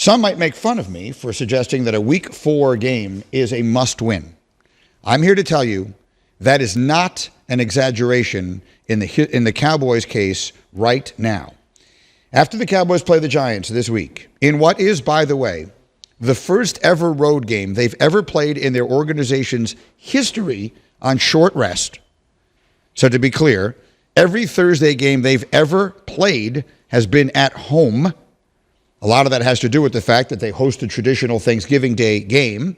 Some might make fun of me for suggesting that a Week 4 game is a must-win. I'm here to tell you that is not an exaggeration in the Cowboys' case right now. After the Cowboys play the Giants this week, in what is, by the way, the first ever road game they've ever played in their organization's history on short rest. So to be clear, every Thursday game they've ever played has been at home. A lot of that has to do with the fact that they host a traditional Thanksgiving Day game.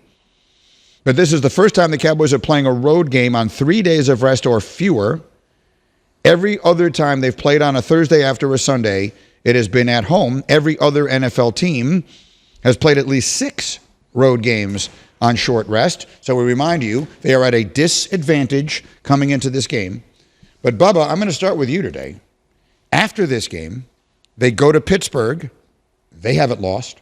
But this is the first time the Cowboys are playing a road game on 3 days of rest or fewer. Every other time they've played on a Thursday after a Sunday, it has been at home. Every other NFL team has played at least 6 road games on short rest. So we remind you, they are at a disadvantage coming into this game. But Bubba, I'm going to start with you today. After this game, they go to Pittsburgh. They haven't lost.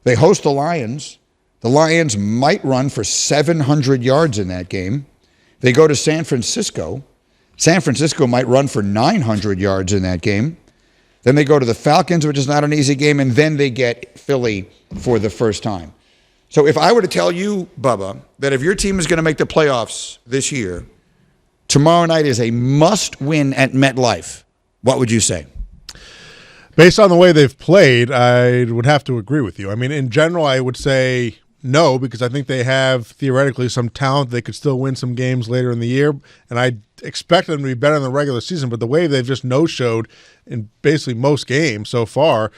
They host the Lions. The Lions might run for 700 yards in that game. They go to San Francisco. San Francisco might run for 900 yards in that game. Then they go to the Falcons, which is not an easy game, and then they get Philly for the first time. So if I were to tell you, Bubba, that if your team is going to make the playoffs this year, tomorrow night is a must-win at MetLife, what would you say? Based on the way they've played, I would have to agree with you. I mean, in general, I would say no, because I think they have theoretically some talent. They could still win some games later in the year, and I expect them to be better in the regular season. But the way they've just no-showed in basically most games so far,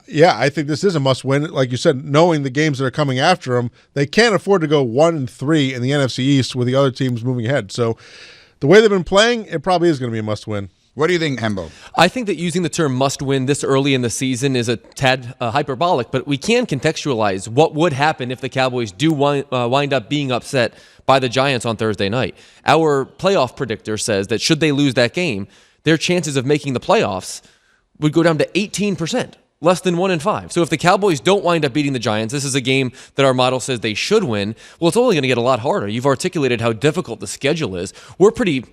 yeah, I think this is a must-win. Like you said, knowing the games that are coming after them, they can't afford to go 1-3 in the NFC East with the other teams moving ahead. So the way they've been playing, it probably is going to be a must-win. What do you think, Hembo? I think that using the term must-win this early in the season is a tad hyperbolic, but we can contextualize what would happen if the Cowboys do wind up being upset by the Giants on Thursday night. Our playoff predictor says that should they lose that game, their chances of making the playoffs would go down to 18%, less than 1 in 5. So if the Cowboys don't wind up beating the Giants, this is a game that our model says they should win. Well, it's only going to get a lot harder. You've articulated how difficult the schedule is. We're pretty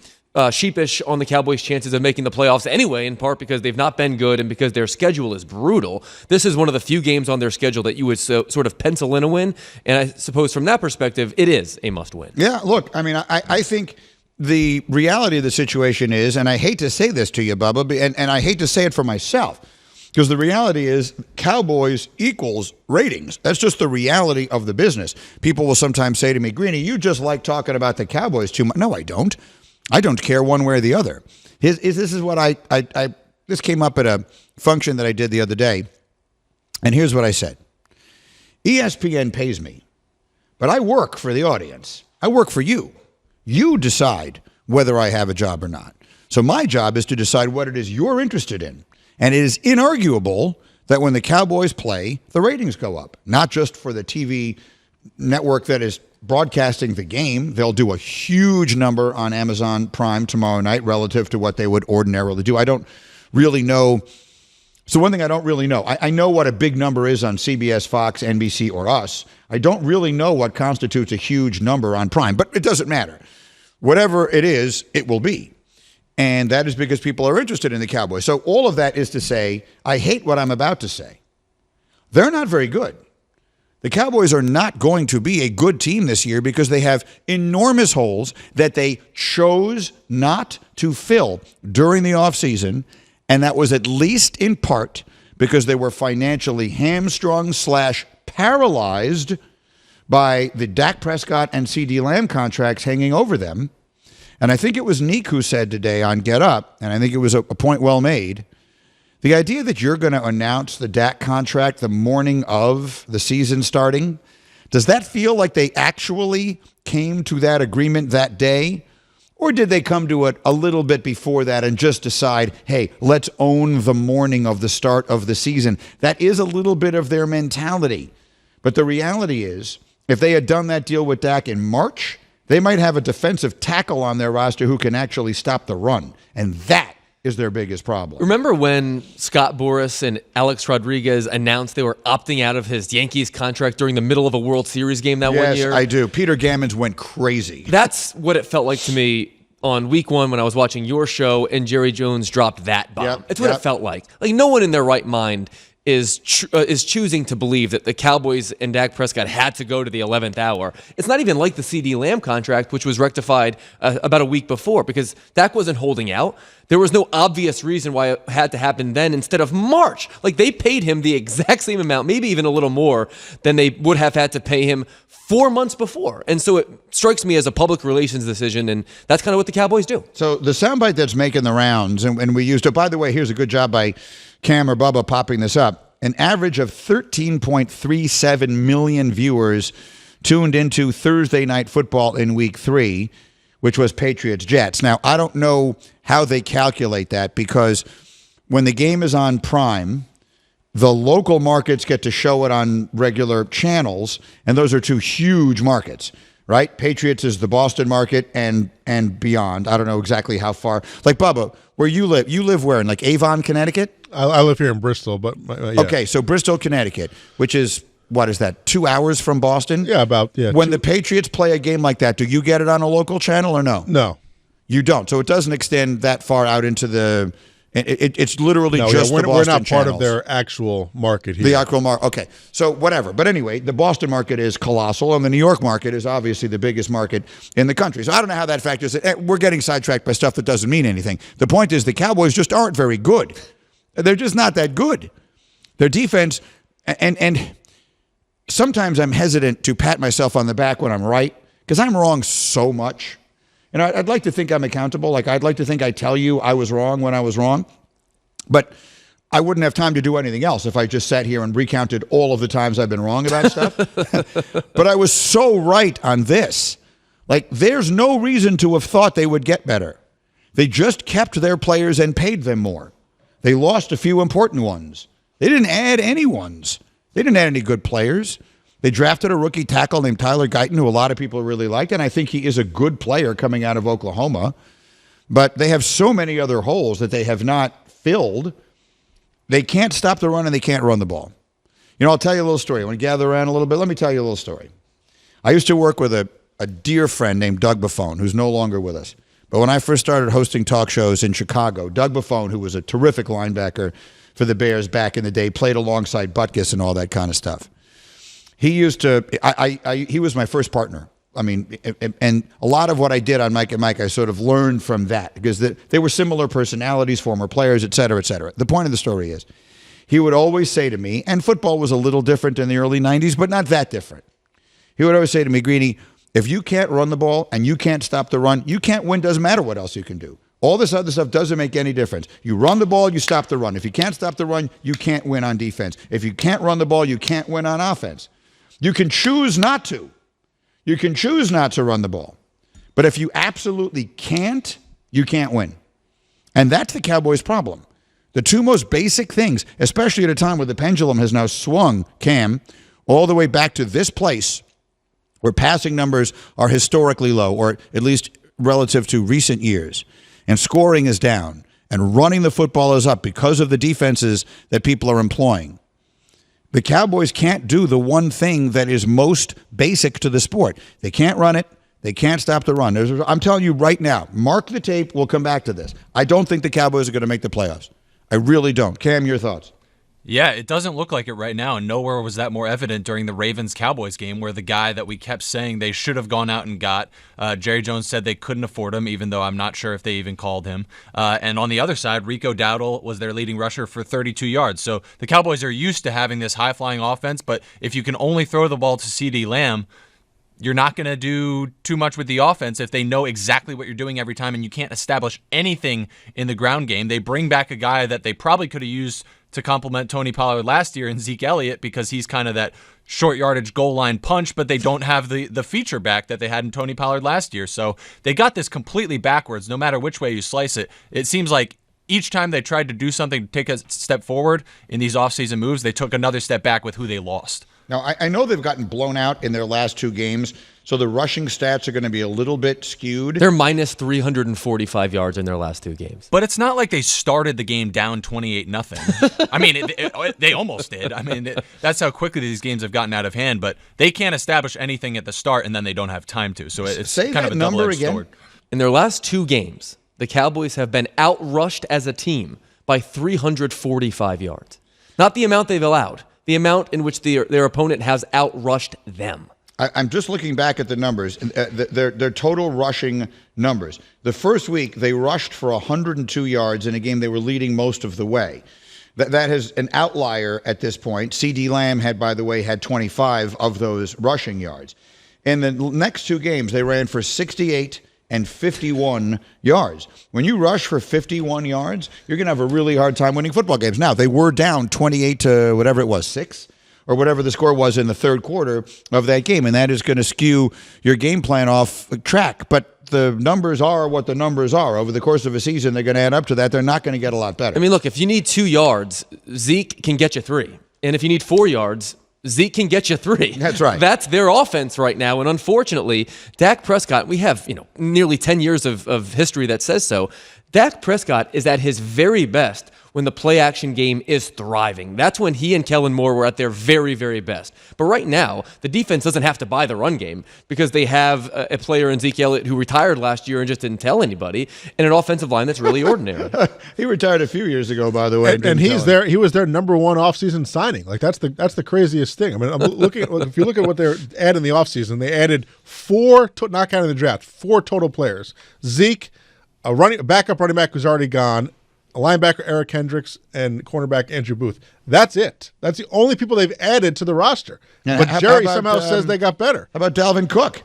sheepish on the Cowboys' chances of making the playoffs anyway, in part because they've not been good and because their schedule is brutal. This is one of the few games on their schedule that you would sort of pencil in a win, and I suppose from that perspective, it is a must-win. Yeah, look, I mean, I think the reality of the situation is, and I hate to say this to you, Bubba, and I hate to say it for myself, because the reality is Cowboys equals ratings. That's just the reality of the business. People will sometimes say to me, Greeny, you just like talking about the Cowboys too much. No, I don't. I don't care one way or the other. This is what this came up at a function that I did the other day, and here's what I said. ESPN pays me, but I work for the audience. I work for you. You decide whether I have a job or not. So my job is to decide what it is you're interested in, and it is inarguable that when the Cowboys play, the ratings go up, not just for the TV network that is broadcasting the game. They'll do a huge number on Amazon Prime tomorrow night relative to what they would ordinarily do. I don't really know. So one thing I don't really know, I know what a big number is on CBS, Fox, NBC, or us. I don't really know what constitutes a huge number on Prime, but it doesn't matter. Whatever it is, it will be. And that is because people are interested in the Cowboys. So all of that is to say, I hate what I'm about to say. They're not very good. The Cowboys are not going to be a good team this year because they have enormous holes that they chose not to fill during the offseason, and that was at least in part because they were financially hamstrung/paralyzed by the Dak Prescott and CeeDee Lamb contracts hanging over them. And I think it was Neek who said today on Get Up, and I think it was a point well made, the idea that you're going to announce the Dak contract the morning of the season starting, does that feel like they actually came to that agreement that day? Or did they come to it a little bit before that and just decide, hey, let's own the morning of the start of the season? That is a little bit of their mentality. But the reality is, if they had done that deal with Dak in March, they might have a defensive tackle on their roster who can actually stop the run. And that is their biggest problem. Remember when Scott Boras and Alex Rodriguez announced they were opting out of his Yankees contract during the middle of a World Series game that one year? Yes, I do. Peter Gammons went crazy. That's what it felt like to me on week 1 when I was watching your show and Jerry Jones dropped that bomb. It's what it felt like. Like no one in their right mind is choosing to believe that the Cowboys and Dak Prescott had to go to the 11th hour. It's not even like the CD Lamb contract, which was rectified about a week before, because Dak wasn't holding out. There was no obvious reason why it had to happen then instead of March. Like, they paid him the exact same amount, maybe even a little more than they would have had to pay him 4 months before. And so it strikes me as a public relations decision, and that's kind of what the Cowboys do. So the soundbite that's making the rounds, and we used it, by the way, here's a good job by Cam or Bubba popping this up. An average of 13.37 million viewers tuned into Thursday Night Football in Week 3, which was Patriots-Jets. Now, I don't know how they calculate that, because when the game is on Prime, the local markets get to show it on regular channels, and those are two huge markets, right? Patriots is the Boston market and beyond. I don't know exactly how far. Like, Bubba, where you live where? In like Avon, Connecticut? I live here in Bristol, but yeah. Okay, so Bristol, Connecticut, which is, what is that, 2 hours from Boston? Yeah, about, yeah. When the Patriots play a game like that, do you get it on a local channel or no? No. You don't. So it doesn't extend that far out into the... It's literally no, just yeah, the we're Boston not part channels. of their actual market here. The actual market. Okay, so whatever. But anyway, the Boston market is colossal, and the New York market is obviously the biggest market in the country. So I don't know how that factors in. We're getting sidetracked by stuff that doesn't mean anything. The point is the Cowboys just aren't very good. They're just not that good. Their defense, and sometimes I'm hesitant to pat myself on the back when I'm right, because I'm wrong so much. And I'd like to think I'm accountable. Like, I'd like to think I tell you I was wrong when I was wrong. But I wouldn't have time to do anything else if I just sat here and recounted all of the times I've been wrong about stuff. But I was so right on this. Like, there's no reason to have thought they would get better. They just kept their players and paid them more. They lost a few important ones. They didn't add any ones. They didn't add any good players. They drafted a rookie tackle named Tyler Guyton, who a lot of people really liked, and I think he is a good player coming out of Oklahoma. But they have so many other holes that they have not filled. They can't stop the run, and they can't run the ball. You know, I'll tell you a little story. I want to gather around a little bit. Let me tell you a little story. I used to work with a dear friend named Doug Buffone, who's no longer with us. But when I first started hosting talk shows in Chicago, Doug Buffone, who was a terrific linebacker for the Bears back in the day, played alongside Butkus and all that kind of stuff. He used to, he was my first partner. I mean, and a lot of what I did on Mike and Mike, I sort of learned from that, because they were similar personalities, former players, et cetera, et cetera. The point of the story is, he would always say to me, and football was a little different in the early 90s, but not that different. He would always say to me, Greeny, if you can't run the ball and you can't stop the run, you can't win. Doesn't matter what else you can do. All this other stuff doesn't make any difference. You run the ball, you stop the run. If you can't stop the run, you can't win on defense. If you can't run the ball, you can't win on offense. You can choose not to. You can choose not to run the ball. But if you absolutely can't, you can't win. And that's the Cowboys' problem. The two most basic things, especially at a time where the pendulum has now swung, Cam, all the way back to this place where passing numbers are historically low, or at least relative to recent years, and scoring is down, and running the football is up because of the defenses that people are employing. The Cowboys can't do the one thing that is most basic to the sport. They can't run it. They can't stop the run. I'm telling you right now, mark the tape. We'll come back to this. I don't think the Cowboys are going to make the playoffs. I really don't. Cam, your thoughts? Yeah, it doesn't look like it right now, and nowhere was that more evident during the Ravens-Cowboys game, where the guy that we kept saying they should have gone out and got, Jerry Jones said they couldn't afford him, even though I'm not sure if they even called him. And on the other side, Rico Dowdle was their leading rusher for 32 yards. So the Cowboys are used to having this high-flying offense, but if you can only throw the ball to CD Lamb, you're not going to do too much with the offense if they know exactly what you're doing every time, and you can't establish anything in the ground game. They bring back a guy that they probably could have used to complement Tony Pollard last year in Zeke Elliott, because he's kind of that short yardage goal line punch, but they don't have the feature back that they had in Tony Pollard last year. So they got this completely backwards, no matter which way you slice it. It seems like each time they tried to do something to take a step forward in these offseason moves, they took another step back with who they lost. Now, I know they've gotten blown out in their last two games, so the rushing stats are going to be a little bit skewed. They're minus 345 yards in their last two games. But it's not like they started the game down 28-0. I mean, they almost did. I mean, that's how quickly these games have gotten out of hand. But they can't establish anything at the start, and then they don't have time to. So it's Say kind of that a number double-edged again. sword. In their last two games, the Cowboys have been outrushed as a team by 345 yards. Not the amount they've allowed, the amount in which their opponent has outrushed them. I'm just looking back at the numbers, their total rushing numbers. The first week, they rushed for 102 yards in a game they were leading most of the way. That is an outlier at this point. C.D. Lamb by the way, had 25 of those rushing yards. In the next two games, they ran for 68 and 51 yards. When you rush for 51 yards, you're going to have a really hard time winning football games. Now, they were down 28 to whatever it was, 6? Or whatever the score was in the third quarter of that game, and that is going to skew your game plan off track. But the numbers are what the numbers are. Over the course of a season, they're going to add up to that. They're not going to get a lot better. I mean, look, if you need 2 yards, Zeke can get you 3. And if you need 4 yards, Zeke can get you 3. That's right. That's their offense right now. And unfortunately, Dak Prescott, we have nearly 10 years of history that says so. Dak Prescott is at his very best when the play-action game is thriving. That's when he and Kellen Moore were at their very, very best. But right now, the defense doesn't have to buy the run game because they have a player in Zeke Elliott who retired last year and just didn't tell anybody, and an offensive line that's really ordinary. He retired a few years ago, by the way. And he's there. He was their number one offseason signing. Like that's the craziest thing. I mean, I'm looking at, if you look at what they're adding in the offseason, they added 4, not counting the draft, 4 total players. Zeke, a backup running back who's already gone, a linebacker, Eric Hendricks, and cornerback, Andrew Booth. That's it. That's the only people they've added to the roster. Yeah, but Jerry somehow says they got better. How about Dalvin Cook?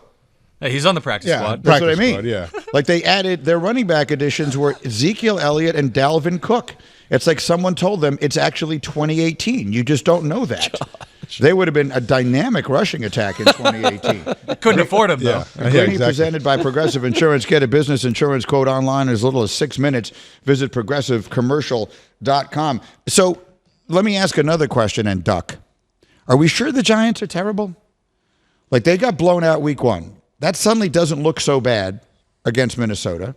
Hey, he's on the practice squad. That's what I mean. Squad, yeah. Like they added, their running back additions were Ezekiel Elliott and Dalvin Cook. It's like someone told them it's actually 2018. You just don't know that. Gosh. They would have been a dynamic rushing attack in 2018. Couldn't afford him, though. Greeny, presented by Progressive Insurance. Get a business insurance quote online in as little as 6 minutes. Visit progressivecommercial.com. So let me ask another question and duck. Are we sure the Giants are terrible? Like they got blown out week 1. That suddenly doesn't look so bad against Minnesota.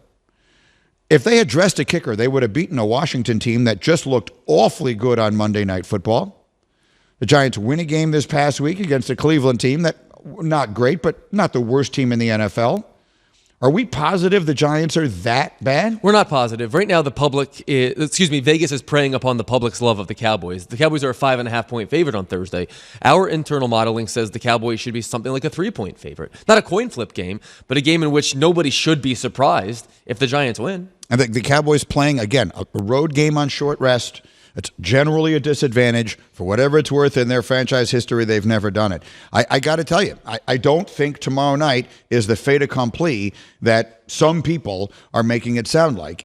If they had dressed a kicker, they would have beaten a Washington team that just looked awfully good on Monday Night Football. The Giants win a game this past week against a Cleveland team that, not great, but not the worst team in the NFL. Are we positive the Giants are that bad? We're not positive. Right now, Vegas is preying upon the public's love of the Cowboys. The Cowboys are a 5.5-point favorite on Thursday. Our internal modeling says the Cowboys should be something like a 3-point favorite. Not a coin flip game, but a game in which nobody should be surprised if the Giants win. And the Cowboys playing, again, a road game on short rest. It's generally a disadvantage. For whatever it's worth in their franchise history, they've never done it. I got to tell you, I don't think tomorrow night is the fait accompli that some people are making it sound like.